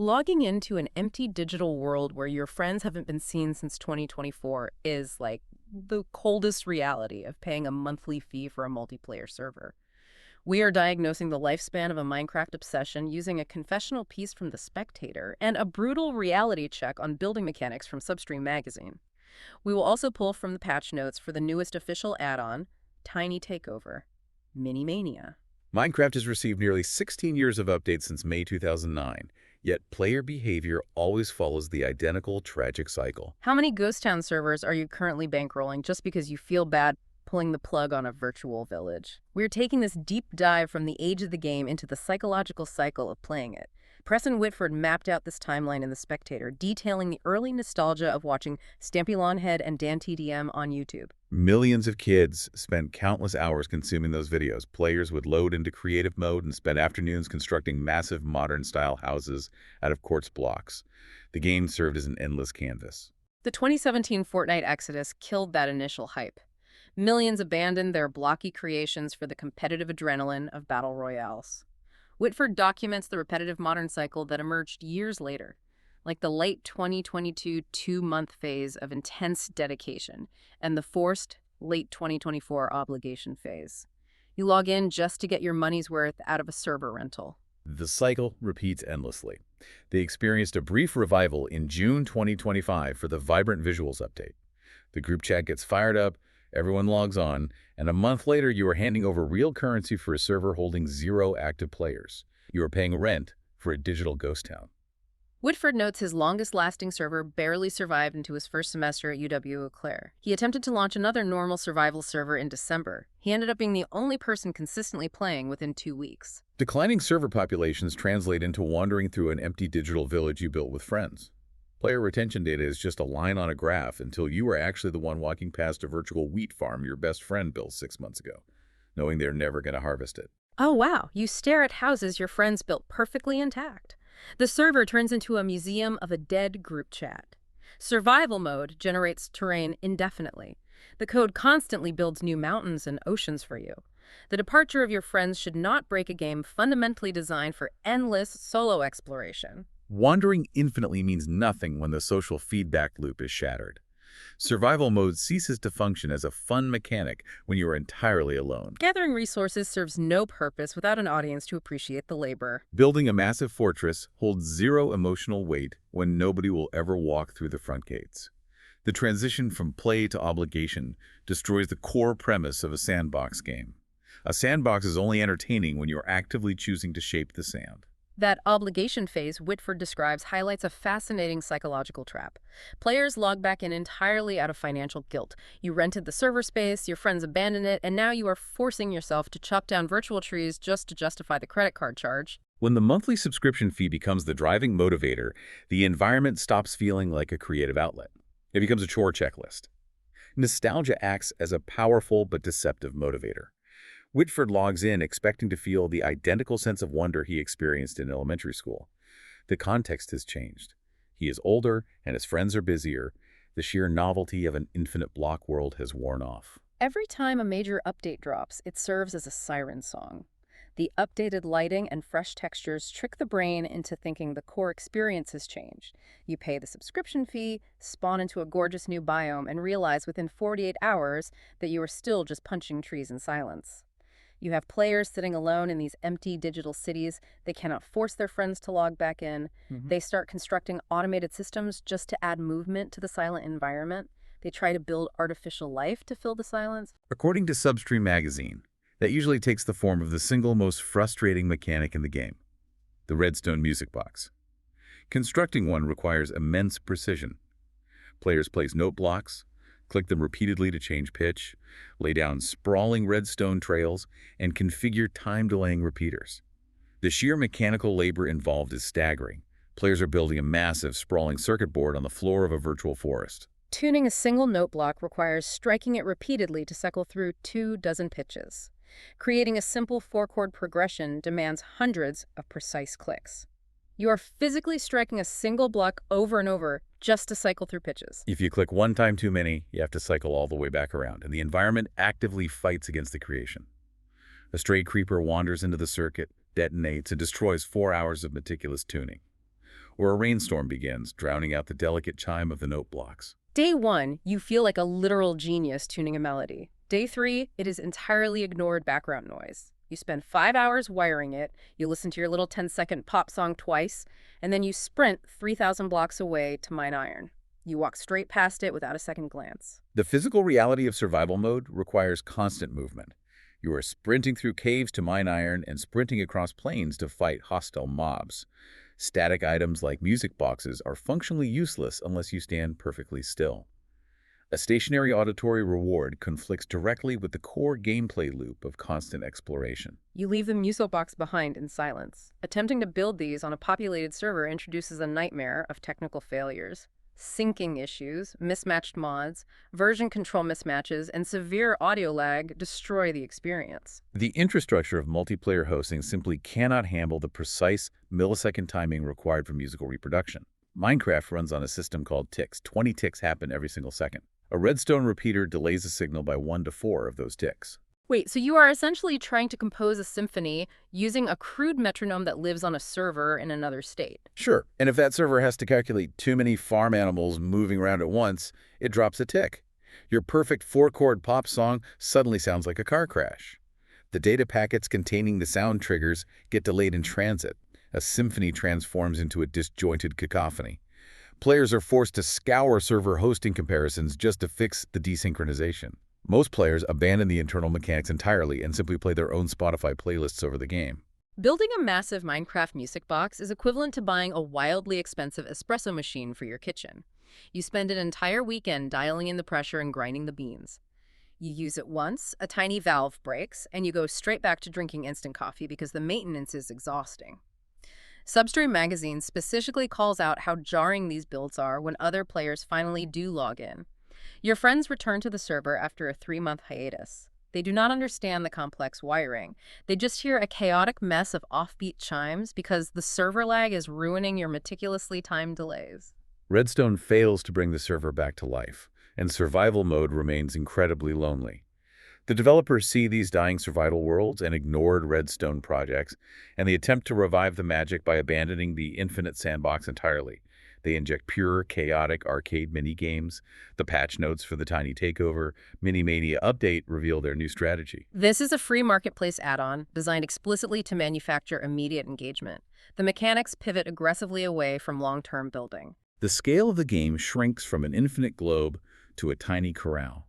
Logging into an empty digital world where your friends haven't been seen since 2024 is like the coldest reality of paying a monthly fee for a multiplayer server. We are diagnosing the lifespan of a Minecraft obsession using a confessional piece from The Spectator and a brutal reality check on building mechanics from Substream magazine. We will also pull from the patch notes for the newest official add-on, Tiny Takeover, Mania. Minecraft has received nearly 16 years of updates since May 2009, yet player behavior always follows the identical tragic cycle. How many Ghost Town servers are you currently bankrolling just because you feel bad pulling the plug on a virtual village? We're taking this deep dive from the age of the game into the psychological cycle of playing it. Preston Whitford mapped out this timeline in The Spectator, detailing the early nostalgia of watching Stampy Longhead and Dan TDM on YouTube. Millions of kids spent countless hours consuming those videos. Players would load into creative mode and spend afternoons constructing massive modern-style houses out of quartz blocks. The game served as an endless canvas. The 2017 Fortnite exodus killed that initial hype. Millions abandoned their blocky creations for the competitive adrenaline of battle royales. Whitford documents the repetitive modern cycle that emerged years later, like the late 2022 two-month phase of intense dedication and the forced late 2024 obligation phase. You log in just to get your money's worth out of a server rental. The cycle repeats endlessly. They experienced a brief revival in June 2025 for the Vibrant Visuals update. The group chat gets fired up, everyone logs on, and a month later you are handing over real currency for a server holding 0 active players. You are paying rent for a digital ghost town. Whitford notes his longest-lasting server barely survived into his first semester at UW-Eau Claire. He attempted to launch another normal survival server in December. He ended up being the only person consistently playing within 2 weeks. Declining server populations translate into wandering through an empty digital village you built with friends. Player retention data is just a line on a graph until you are actually the one walking past a virtual wheat farm your best friend built 6 months ago, knowing they're never going to harvest it. Oh wow, you stare at houses your friends built perfectly intact. The server turns into a museum of a dead group chat. Survival mode generates terrain indefinitely. The code constantly builds new mountains and oceans for you. The departure of your friends should not break a game fundamentally designed for endless solo exploration. Wandering infinitely means nothing when the social feedback loop is shattered. Survival mode ceases to function as a fun mechanic when you are entirely alone. Gathering resources serves no purpose without an audience to appreciate the labor. Building a massive fortress holds 0 emotional weight when nobody will ever walk through the front gates. The transition from play to obligation destroys the core premise of a sandbox game. A sandbox is only entertaining when you are actively choosing to shape the sand. That obligation phase Whitford describes highlights a fascinating psychological trap. Players log back in entirely out of financial guilt. You rented the server space, your friends abandoned it, and now you are forcing yourself to chop down virtual trees just to justify the credit card charge. When the monthly subscription fee becomes the driving motivator, the environment stops feeling like a creative outlet. It becomes a chore checklist. Nostalgia acts as a powerful but deceptive motivator. Whitford logs in expecting to feel the identical sense of wonder he experienced in elementary school. The context has changed. He is older and his friends are busier. The sheer novelty of an infinite block world has worn off. Every time a major update drops, it serves as a siren song. The updated lighting and fresh textures trick the brain into thinking the core experience has changed. You pay the subscription fee, spawn into a gorgeous new biome, and realize within 48 hours that you are still just punching trees in silence. You have players sitting alone in these empty digital cities. They cannot force their friends to log back in. They start constructing automated systems just to add movement to the silent environment. They try to build artificial life to fill the silence. According to Substream magazine, that usually takes the form of the single most frustrating mechanic in the game, the redstone music box. Constructing one requires immense precision. Players place note blocks, click them repeatedly to change pitch, lay down sprawling redstone trails, and configure time-delaying repeaters. The sheer mechanical labor involved is staggering. Players are building a massive, sprawling circuit board on the floor of a virtual forest. Tuning a single note block requires striking it repeatedly to cycle through 24 pitches. Creating a simple 4-chord progression demands hundreds of precise clicks. You are physically striking a single block over and over just to cycle through pitches. If you click one time too many, you have to cycle all the way back around, and the environment actively fights against the creation. A stray creeper wanders into the circuit, detonates, and destroys 4 hours of meticulous tuning. or a rainstorm begins, drowning out the delicate chime of the note blocks. Day 1, you feel like a literal genius tuning a melody. Day 3, it is entirely ignored background noise. You spend 5 hours wiring it, you listen to your little 10-second pop song twice, and then you sprint 3,000 blocks away to mine iron. You walk straight past it without a second glance. The physical reality of survival mode requires constant movement. You are sprinting through caves to mine iron and sprinting across plains to fight hostile mobs. Static items like music boxes are functionally useless unless you stand perfectly still. A stationary auditory reward conflicts directly with the core gameplay loop of constant exploration. You leave the music box behind in silence. Attempting to build these on a populated server introduces a nightmare of technical failures. Syncing issues, mismatched mods, version control mismatches, and severe audio lag destroy the experience. The infrastructure of multiplayer hosting simply cannot handle the precise millisecond timing required for musical reproduction. Minecraft runs on a system called ticks. 20 ticks happen every single second. A redstone repeater delays a signal by 1 to 4 of those ticks. Wait, so you are essentially trying to compose a symphony using a crude metronome that lives on a server in another state? Sure, and if that server has to calculate too many farm animals moving around at once, it drops a tick. Your perfect 4-chord pop song suddenly sounds like a car crash. The data packets containing the sound triggers get delayed in transit. A symphony transforms into a disjointed cacophony. Players are forced to scour server hosting comparisons just to fix the desynchronization. Most players abandon the internal mechanics entirely and simply play their own Spotify playlists over the game. Building a massive Minecraft music box is equivalent to buying a wildly expensive espresso machine for your kitchen. You spend an entire weekend dialing in the pressure and grinding the beans. You use it once, a tiny valve breaks, and you go straight back to drinking instant coffee because the maintenance is exhausting. Substream Magazine specifically calls out how jarring these builds are when other players finally do log in. Your friends return to the server after a 3-month hiatus. They do not understand the complex wiring. They just hear a chaotic mess of offbeat chimes because the server lag is ruining your meticulously timed delays. Redstone fails to bring the server back to life, and survival mode remains incredibly lonely. The developers see these dying survival worlds and ignored Redstone projects, and they attempt to revive the magic by abandoning the infinite sandbox entirely. They inject pure, chaotic arcade mini-games. The patch notes for the Tiny Takeover Mania update reveal their new strategy. This is a free marketplace add-on designed explicitly to manufacture immediate engagement. The mechanics pivot aggressively away from long-term building. The scale of the game shrinks from an infinite globe to a tiny corral.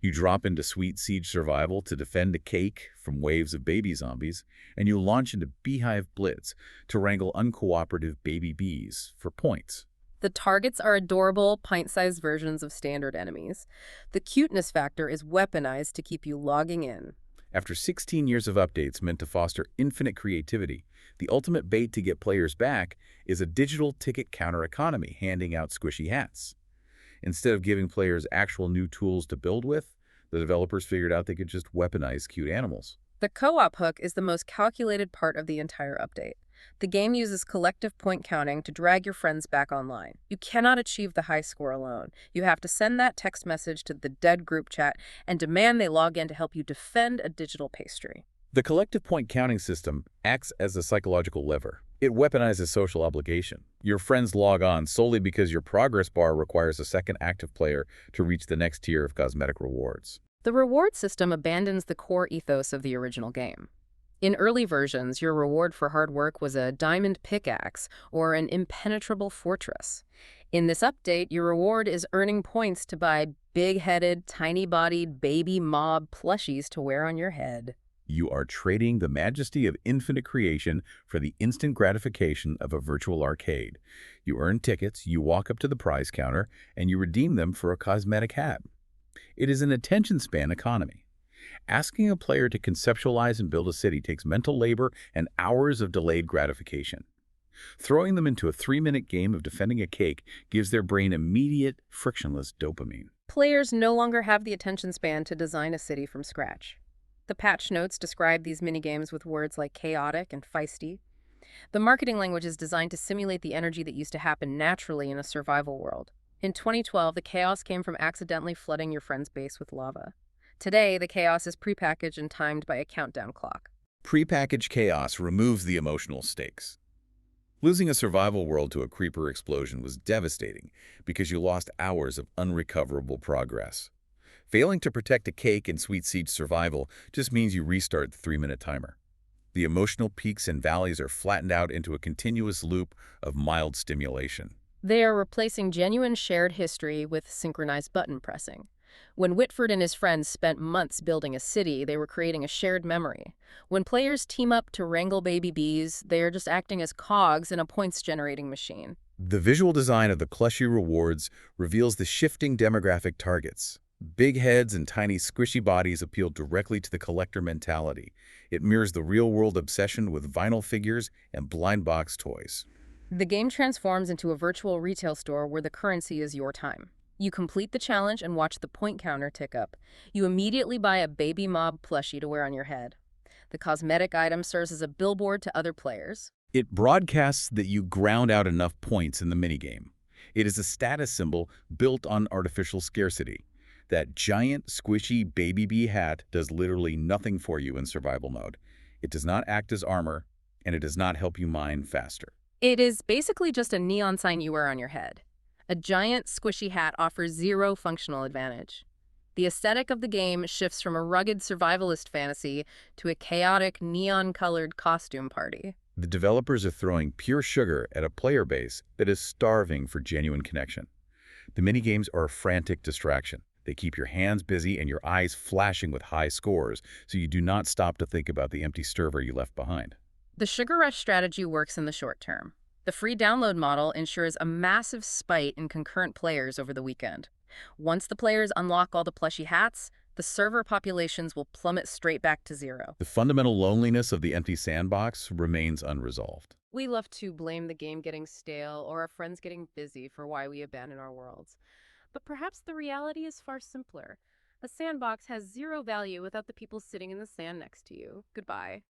You drop into sweet siege survival to defend a cake from waves of baby zombies, and you launch into Beehive Blitz to wrangle uncooperative baby bees for points. The targets are adorable, pint-sized versions of standard enemies. The cuteness factor is weaponized to keep you logging in. After 16 years of updates meant to foster infinite creativity, the ultimate bait to get players back is a digital ticket counter economy handing out squishy hats. Instead of giving players actual new tools to build with, the developers figured out they could just weaponize cute animals. The co-op hook is the most calculated part of the entire update. The game uses collective point counting to drag your friends back online. You cannot achieve the high score alone. You have to send that text message to the dead group chat and demand they log in to help you defend a digital pastry. The collective point counting system acts as a psychological lever. It weaponizes social obligation. Your friends log on solely because your progress bar requires a second active player to reach the next tier of cosmetic rewards. The reward system abandons the core ethos of the original game. In early versions, your reward for hard work was a diamond pickaxe or an impenetrable fortress. In this update, your reward is earning points to buy big-headed, tiny-bodied baby mob plushies to wear on your head. You are trading the majesty of infinite creation for the instant gratification of a virtual arcade. You earn tickets, you walk up to the prize counter, and you redeem them for a cosmetic hat. It is an attention span economy. Asking a player to conceptualize and build a city takes mental labor and hours of delayed gratification. Throwing them into a 3-minute game of defending a cake gives their brain immediate, frictionless dopamine. Players no longer have the attention span to design a city from scratch. The patch notes describe these minigames with words like chaotic and feisty. The marketing language is designed to simulate the energy that used to happen naturally in a survival world. In 2012, the chaos came from accidentally flooding your friend's base with lava. Today, the chaos is prepackaged and timed by a countdown clock. Prepackaged chaos removes the emotional stakes. Losing a survival world to a creeper explosion was devastating because you lost hours of unrecoverable progress. Failing to protect a cake in Sweet Siege Survival just means you restart the 3-minute timer. The emotional peaks and valleys are flattened out into a continuous loop of mild stimulation. They are replacing genuine shared history with synchronized button pressing. When Whitford and his friends spent months building a city, they were creating a shared memory. When players team up to wrangle baby bees, they are just acting as cogs in a points-generating machine. The visual design of the plushie rewards reveals the shifting demographic targets. Big heads and tiny squishy bodies appeal directly to the collector mentality. It mirrors the real-world obsession with vinyl figures and blind box toys. The game transforms into a virtual retail store where the currency is your time. You complete the challenge and watch the point counter tick up. You immediately buy a baby mob plushie to wear on your head. The cosmetic item serves as a billboard to other players. It broadcasts that you ground out enough points in the minigame. It is a status symbol built on artificial scarcity. That giant, squishy baby bee hat does literally nothing for you in survival mode. It does not act as armor, and it does not help you mine faster. It is basically just a neon sign you wear on your head. A giant, squishy hat offers zero functional advantage. The aesthetic of the game shifts from a rugged survivalist fantasy to a chaotic, neon-colored costume party. The developers are throwing pure sugar at a player base that is starving for genuine connection. The minigames are a frantic distraction. They keep your hands busy and your eyes flashing with high scores, so you do not stop to think about the empty server you left behind. The Sugar Rush strategy works in the short term. The free download model ensures a massive spike in concurrent players over the weekend. Once the players unlock all the plushie hats, the server populations will plummet straight back to zero. The fundamental loneliness of the empty sandbox remains unresolved. We love to blame the game getting stale or our friends getting busy for why we abandon our worlds. But perhaps the reality is far simpler. A sandbox has zero value without the people sitting in the sand next to you. Goodbye.